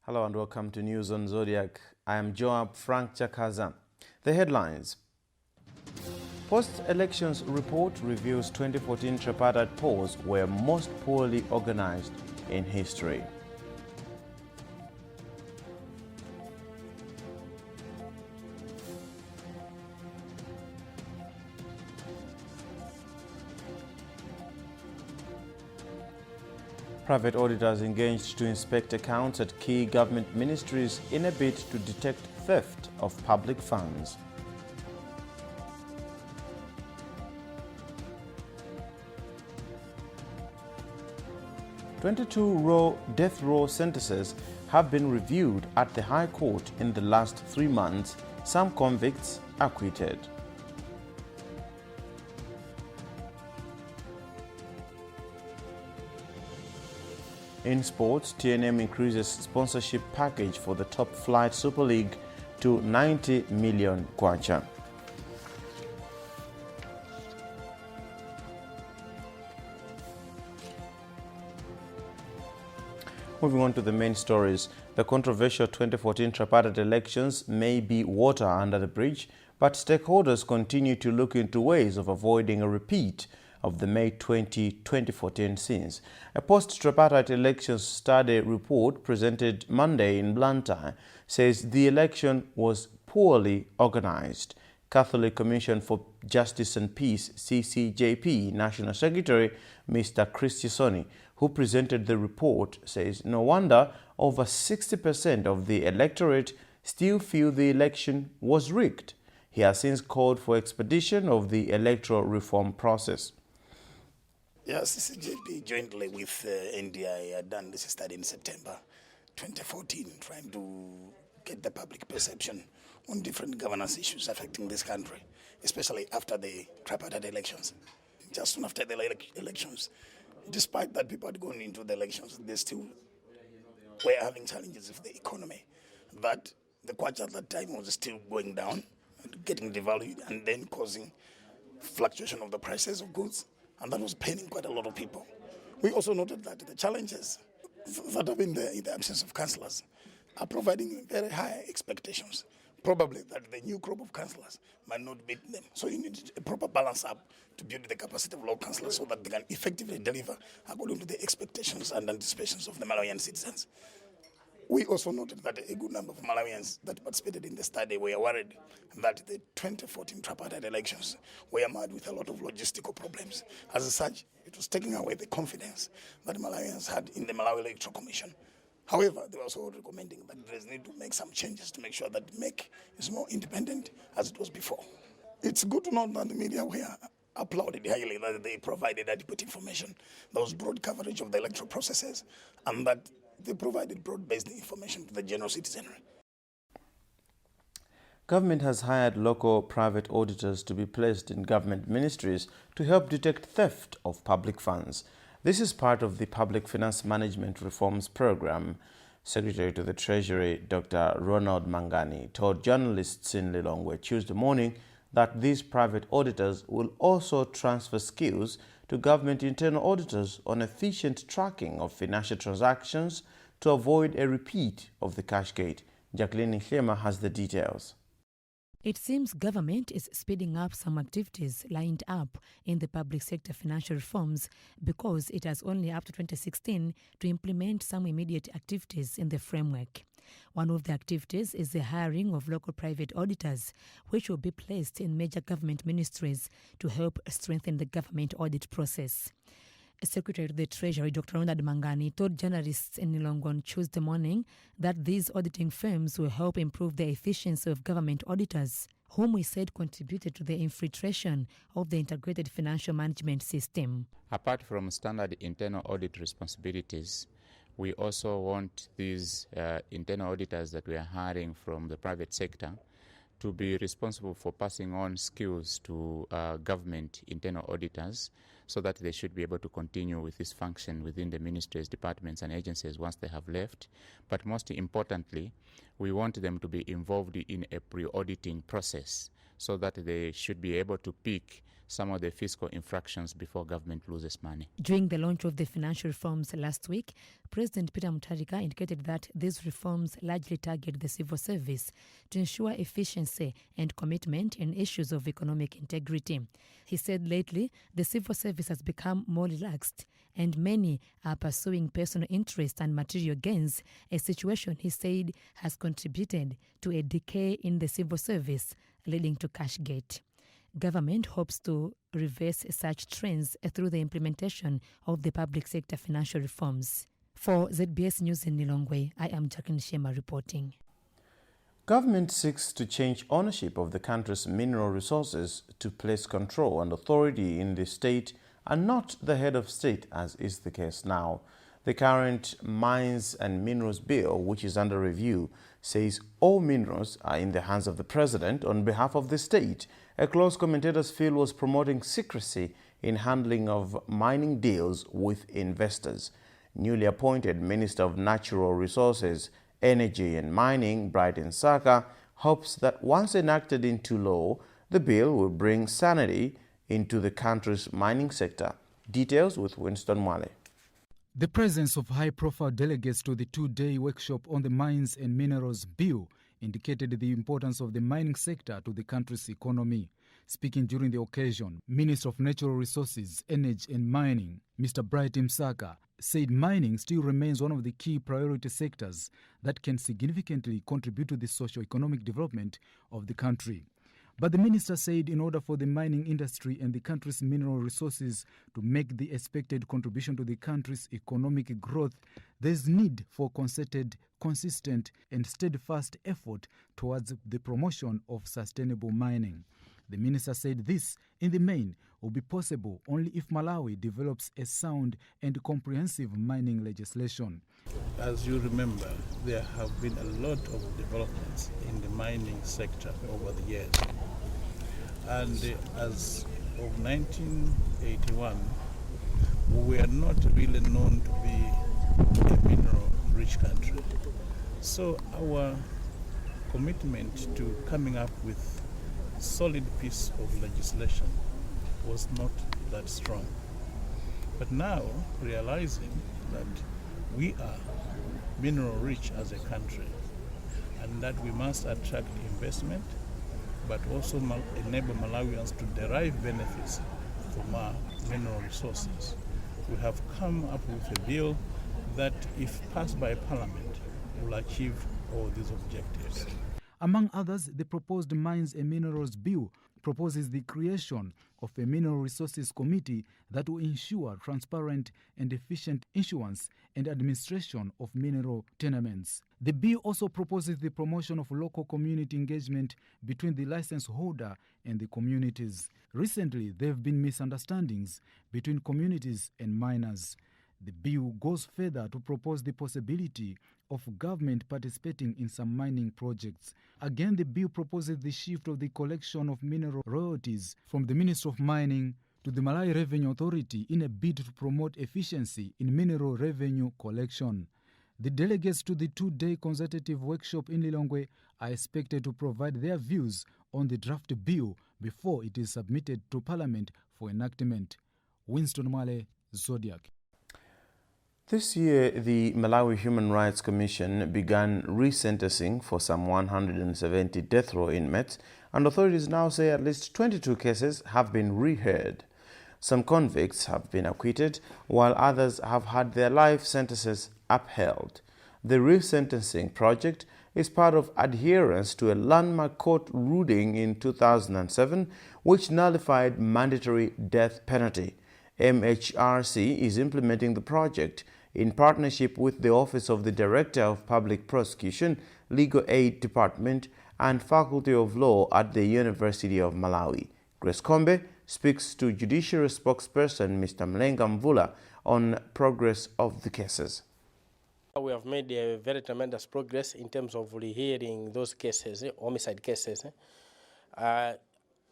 Hello and welcome to News on Zodiac. I am Joab Frank Chakaza. The headlines. Post-elections report reveals 2014 tripartite polls were most poorly organized in history. Private auditors engaged to inspect accounts at key government ministries in a bid to detect theft of public funds. "22 death row sentences have been reviewed at the High Court in the last 3 months, some convicts acquitted. In sports, TNM increases sponsorship package for the Top Flight Super League to 90 million kwacha. Moving on to the main stories, the controversial 2014 tripartite elections may be water under the bridge, but stakeholders continue to look into ways of avoiding a repeat of the May 2014 scenes. A post-tripartite elections study report presented Monday in Blantyre says the election was poorly organized. Catholic Commission for Justice and Peace (CCJP) National Secretary Mr. Christy, who presented the report, says no wonder over 60% of the electorate still feel the election was rigged. He has since called for expedition of the electoral reform process. Yes, CCJP jointly with NDI had done this study in September 2014, trying to get the public perception on different governance issues affecting this country, especially after the tripartite elections. Just soon after the elections, despite that people had gone into the elections, they still were having challenges with the economy. That the kwacha at that time was still going down, getting devalued, and then causing fluctuation of the prices of goods. And that was paining quite a lot of people. We also noted that the challenges that have been there in the absence of councillors are providing very high expectations. Probably that the new crop of councillors might not meet them. So you need a proper balance up to build the capacity of local councillors so that they can effectively deliver according to the expectations and anticipations of the Malawian citizens. We also noted that a good number of Malawians that participated in the study were worried that the 2014 tripartite elections were marred with a lot of logistical problems. As such, it was taking away the confidence that Malawians had in the Malawi Electoral Commission. However, they were also recommending that there is need to make some changes to make sure that MEC is more independent as it was before. It's good to note that the media were applauded highly that they provided adequate information. There was broad coverage of the electoral processes and that they provided broad-based information to the general citizenry. Government has hired local private auditors to be placed in government ministries to help detect theft of public funds. This is part of the Public Finance Management Reforms Program. Secretary to the Treasury, Dr. Ronald Mangani, told journalists in Lilongwe Tuesday morning that these private auditors will also transfer skills to government internal auditors on efficient tracking of financial transactions to avoid a repeat of the Cashgate. Jacqueline Nhlema has the details. It seems government is speeding up some activities lined up in the public sector financial reforms because it has only up to 2016 to implement some immediate activities in the framework. One of the activities is the hiring of local private auditors, which will be placed in major government ministries to help strengthen the government audit process. Secretary to the Treasury, Dr. Ronald Mangani, told journalists in Lilongwe on Tuesday morning that these auditing firms will help improve the efficiency of government auditors, whom he said contributed to the infiltration of the integrated financial management system. Apart from standard internal audit responsibilities, we also want these internal auditors that we are hiring from the private sector to be responsible for passing on skills to government internal auditors so that they should be able to continue with this function within the ministries, departments, and agencies once they have left. But most importantly, we want them to be involved in a pre-auditing process so that they should be able to pick some of the fiscal infractions before government loses money. During the launch of the financial reforms last week, President Peter Mutharika indicated that these reforms largely target the civil service to ensure efficiency and commitment in issues of economic integrity. He said lately the civil service has become more relaxed and many are pursuing personal interest and material gains, a situation he said has contributed to a decay in the civil service, leading to Cashgate. Government hopes to reverse such trends through the implementation of the public sector financial reforms. For ZBS News in Lilongwe, I am Jacqueline Shema reporting. Government seeks to change ownership of the country's mineral resources to place control and authority in the state and not the head of state, as is the case now. The current Mines and Minerals Bill, which is under review, says all minerals are in the hands of the president on behalf of the state. A close commentators feel was promoting secrecy in handling of mining deals with investors. Newly appointed Minister of Natural Resources, Energy and Mining, Brighton Saka, hopes that once enacted into law, the bill will bring sanity into the country's mining sector. Details with Winston Mwale. The presence of high-profile delegates to the two-day workshop on the Mines and Minerals Bill indicated the importance of the mining sector to the country's economy. Speaking during the occasion, Minister of Natural Resources, Energy and Mining, Mr. Brighton Saka, said mining still remains one of the key priority sectors that can significantly contribute to the socio-economic development of the country. But the minister said in order for the mining industry and the country's mineral resources to make the expected contribution to the country's economic growth, there's need for concerted, consistent and steadfast effort towards the promotion of sustainable mining. The minister said this, in the main, will be possible only if Malawi develops a sound and comprehensive mining legislation. As you remember, there have been a lot of developments in the mining sector over the years. And as of 1981, we were not really known to be a mineral-rich country. So our commitment to coming up with a solid piece of legislation was not that strong. But now, realizing that we are mineral-rich as a country and that we must attract investment, but also enable Malawians to derive benefits from our mineral resources, we have come up with a bill that, if passed by Parliament, will achieve all these objectives. Among others, the proposed Mines and Minerals Bill proposes the creation of a Mineral Resources Committee that will ensure transparent and efficient issuance and administration of mineral tenements. The bill also proposes the promotion of local community engagement between the license holder and the communities. Recently, there have been misunderstandings between communities and miners. The bill goes further to propose the possibility of government participating in some mining projects. Again, the bill proposes the shift of the collection of mineral royalties from the Ministry of Mining to the Malawi Revenue Authority in a bid to promote efficiency in mineral revenue collection. The delegates to the two-day consultative workshop in Lilongwe are expected to provide their views on the draft bill before it is submitted to Parliament for enactment. Winston Mwale, Zodiak. This year, the Malawi Human Rights Commission began resentencing for some 170 death row inmates, and authorities now say at least 22 cases have been reheard. Some convicts have been acquitted, while others have had their life sentences upheld. The resentencing project is part of adherence to a landmark court ruling in 2007, which nullified mandatory death penalty. MHRC is implementing the project in partnership with the Office of the Director of Public Prosecution, Legal Aid Department, and Faculty of Law at the University of Malawi. Grace Kombe speaks to Judiciary spokesperson Mr. Mlenga Mvula on progress of the cases. We have made a very tremendous progress in terms of rehearing those cases, homicide cases.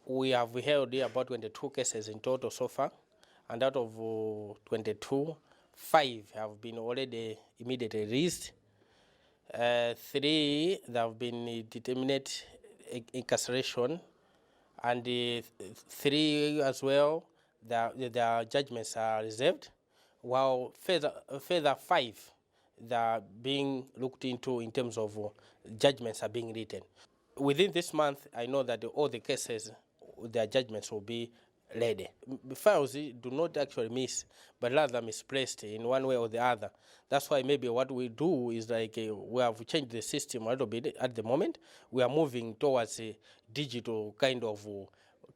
We have held about 22 cases in total so far, and out of 22, 5 have been already immediately released. 3 that have been determined incarceration, and 3 as well, their judgments are reserved, while further 5 that are being looked into in terms of judgments are being written. Within this month, I know that all the cases, their judgments will be ready. Files do not actually miss, but rather misplaced in one way or the other. That's why maybe what we do is like we have changed the system a little bit at the moment. We are moving towards a digital kind of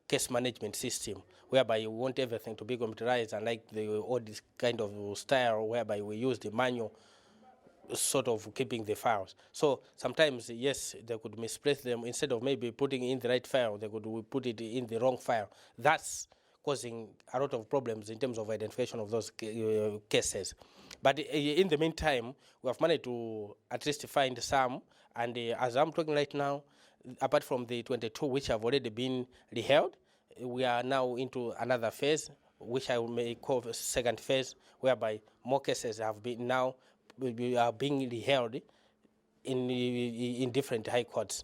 case management system, whereby you want everything to be computerized, and like all this kind of style whereby we use the manual sort of keeping the files. So sometimes, yes, they could misplace them. Instead of maybe putting in the right file, they could put it in the wrong file. That's causing a lot of problems in terms of identification of those cases. But in the meantime, we have managed to at least find some. And as I'm talking right now, apart from the 22 which have already been reheld, we are now into another phase, which I may call the second phase, whereby more cases have been now are being held in different high courts.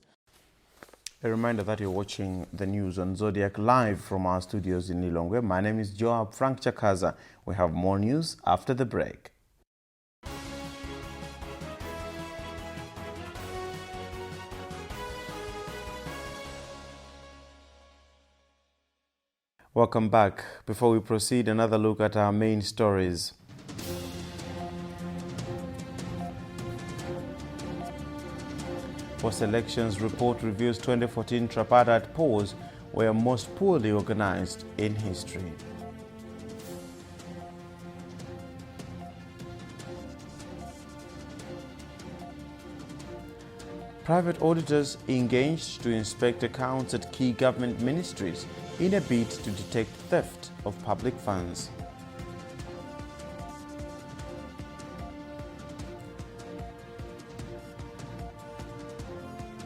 A reminder that you're watching the news on Zodiac live from our studios in Lilongwe. My name is Joab Frank Chakaza. We have more news after the break. Welcome back. Before we proceed, another look at our main stories. Post-elections report reveals 2014 tripartite polls were most poorly organized in history. Private auditors engaged to inspect accounts at key government ministries in a bid to detect theft of public funds.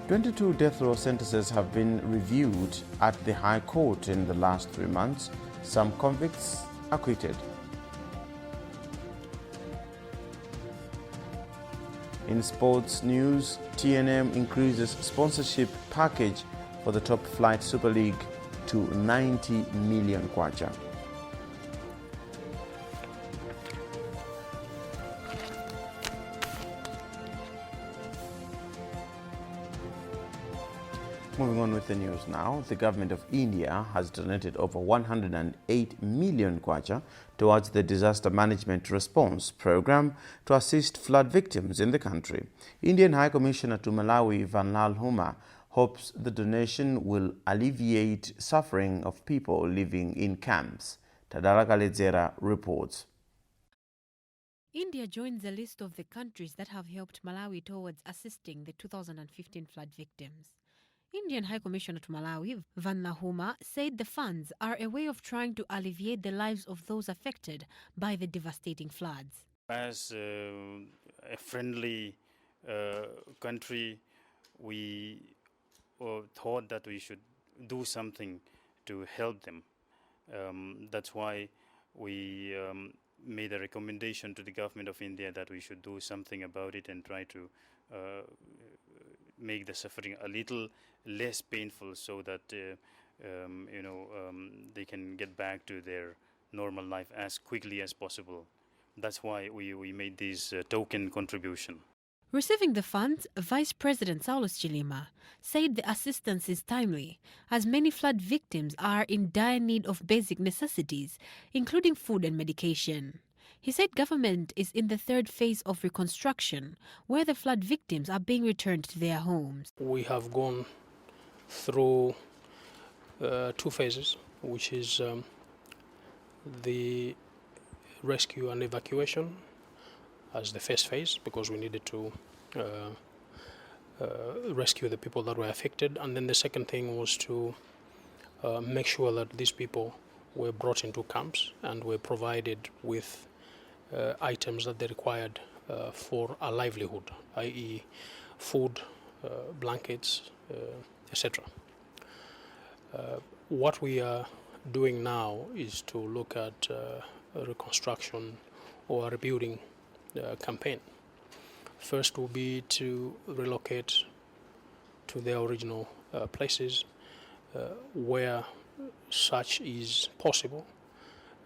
"22 death row sentences have been reviewed at the High Court in the last 3 months. Some convicts acquitted." In sports news, TNM increases sponsorship package for the Top Flight Super League to 90 million kwacha. Moving on with the news now, the government of India has donated over 108 million kwacha towards the disaster management response program to assist flood victims in the country. Indian High Commissioner to Malawi, Vanlal Huma, hopes the donation will alleviate suffering of people living in camps. Tadara Kaledzera reports. India joins the list of the countries that have helped Malawi towards assisting the 2015 flood victims. Indian High Commissioner to Malawi, Vanlal Huma, said the funds are a way of trying to alleviate the lives of those affected by the devastating floods. As a friendly country, we thought that we should do something to help them. That's why we made a recommendation to the government of India that we should do something about it and try to make the suffering a little less painful, so that they can get back to their normal life as quickly as possible. That's why we made this token contribution. Receiving the funds, Vice President Saulus Chilima said the assistance is timely, as many flood victims are in dire need of basic necessities, including food and medication. He said government is in the third phase of reconstruction, where the flood victims are being returned to their homes. We have gone through 2 phases, which is the rescue and evacuation as the first phase, because we needed to rescue the people that were affected. And then the second thing was to make sure that these people were brought into camps and were provided with items that they required for a livelihood, i.e. food, blankets, etc. What we are doing now is to look at a reconstruction or a rebuilding campaign. First will be to relocate to their original places where such is possible.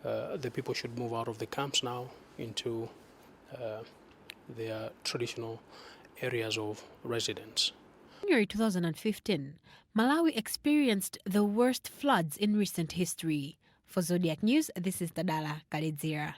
The people should move out of the camps now into their traditional areas of residence. In January 2015, Malawi experienced the worst floods in recent history. For Zodiac News, this is Tadala Kalidzira.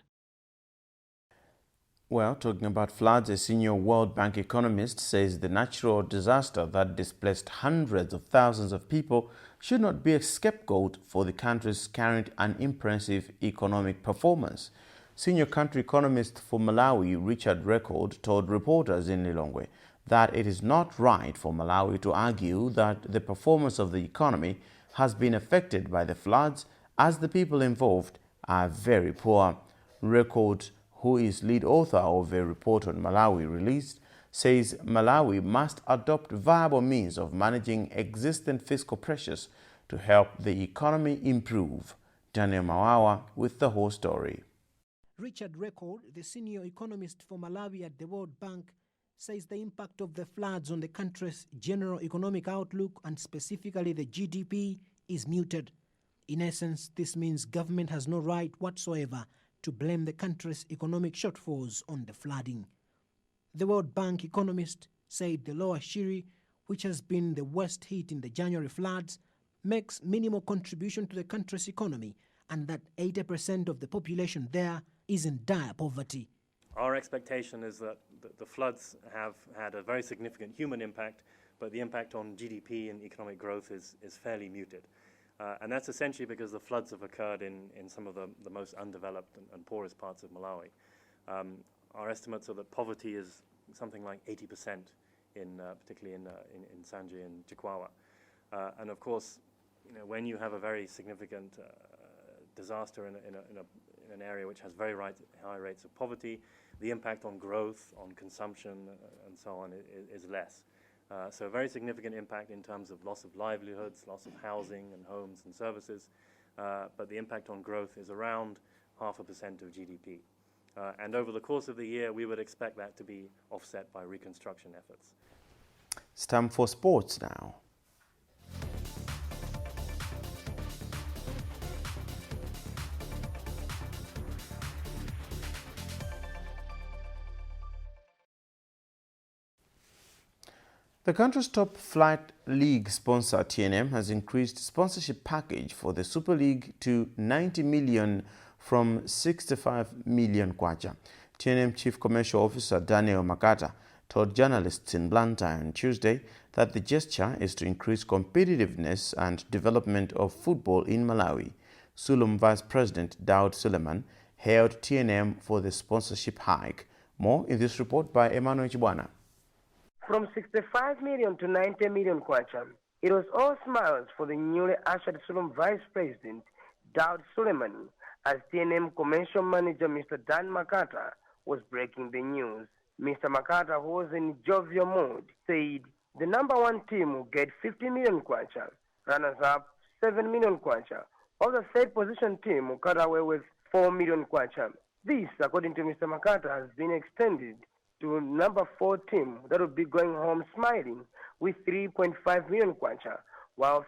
Well, talking about floods, a senior World Bank economist says the natural disaster that displaced hundreds of thousands of people should not be a scapegoat for the country's current unimpressive economic performance. Senior country economist for Malawi, Richard Record, told reporters in Lilongwe that it is not right for Malawi to argue that the performance of the economy has been affected by the floods, as the people involved are very poor. Record, who is lead author of a report on Malawi released, says Malawi must adopt viable means of managing existing fiscal pressures to help the economy improve. Daniel Mawawa with the whole story. Richard Record, the senior economist for Malawi at the World Bank, says the impact of the floods on the country's general economic outlook and specifically the GDP is muted. In essence, this means government has no right whatsoever to blame the country's economic shortfalls on the flooding. The World Bank economist said the Lower Shiri, which has been the worst hit in the January floods, makes minimal contribution to the country's economy and that 80% of the population there is in dire poverty. Our expectation is that the floods have had a very significant human impact, but the impact on GDP and economic growth is fairly muted. And that's essentially because the floods have occurred in some of the most undeveloped and poorest parts of Malawi. Our estimates are that poverty is something like 80%, particularly in Sanje and Chikwawa. And of course, when you have a very significant disaster in an area which has very high rates of poverty, the impact on growth, on consumption, and so on is less. So a very significant impact in terms of loss of livelihoods, loss of housing and homes and services, but the impact on growth is around 0.5% of GDP. And over the course of the year, we would expect that to be offset by reconstruction efforts. It's time for sports now. The country's top flight league sponsor, TNM, has increased sponsorship package for the Super League to 90 million from 65 million kwacha. TNM Chief Commercial Officer Daniel Makata told journalists in Blantyre on Tuesday that the gesture is to increase competitiveness and development of football in Malawi. Sulum Vice President Daud Suleiman hailed TNM for the sponsorship hike. More in this report by Emmanuel Chibwana. From 65 million to 90 million kwacha, it was all smiles for the newly ushered Sulum Vice President Daud Suleiman as TNM Commercial Manager Mr. Dan Makata was breaking the news. Mr. Makata, who was in jovial mood, said the number one team will get 50 million kwacha, runners-up 7 million kwacha, while the third position team will cut away with 4 million kwacha. This, according to Mr. Makata, has been extended to number 4 team that will be going home smiling with 3.5 million kwacha, while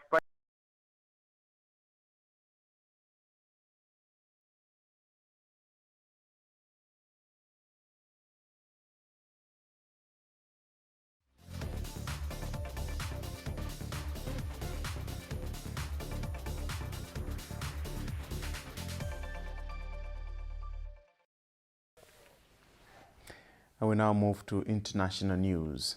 And we now move to international news.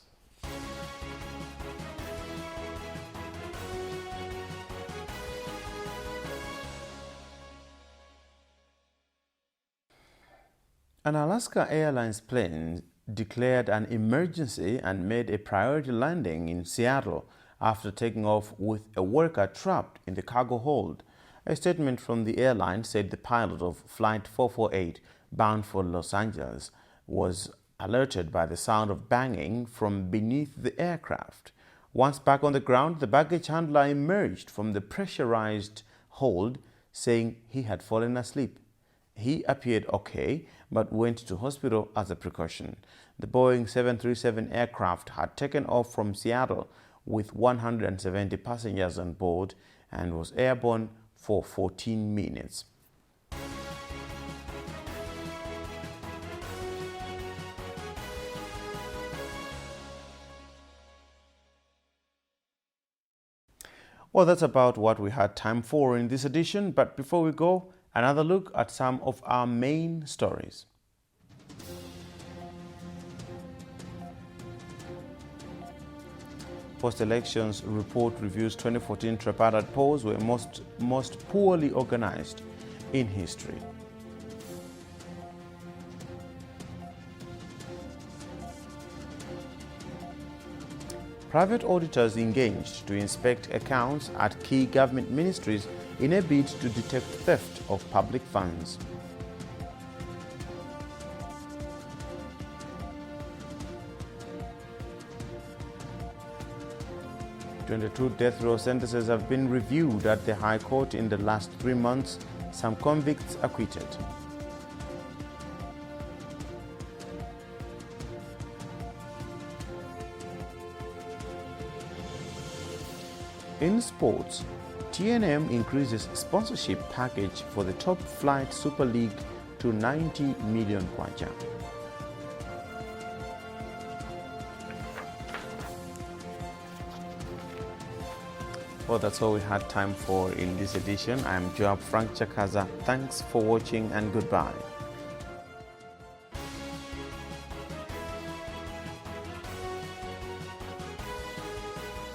An Alaska Airlines plane declared an emergency and made a priority landing in Seattle after taking off with a worker trapped in the cargo hold. A statement from the airline said the pilot of Flight 448 bound for Los Angeles was alerted by the sound of banging from beneath the aircraft. Once back on the ground, the baggage handler emerged from the pressurized hold, saying he had fallen asleep. He appeared okay, but went to hospital as a precaution. The Boeing 737 aircraft had taken off from Seattle with 170 passengers on board and was airborne for 14 minutes. Well, that's about what we had time for in this edition, but before we go, another look at some of our main stories. Post-elections report reviews 2014 tripartite polls were most poorly organized in history. Private auditors engaged to inspect accounts at key government ministries in a bid to detect theft of public funds. "22 death row sentences have been reviewed at the High Court in the last 3 months, some convicts acquitted. In sports, TNM increases sponsorship package for the Top Flight Super League to 90 million kwacha. Well, that's all we had time for in this edition. I'm Joab Frank Chakaza. Thanks for watching and goodbye.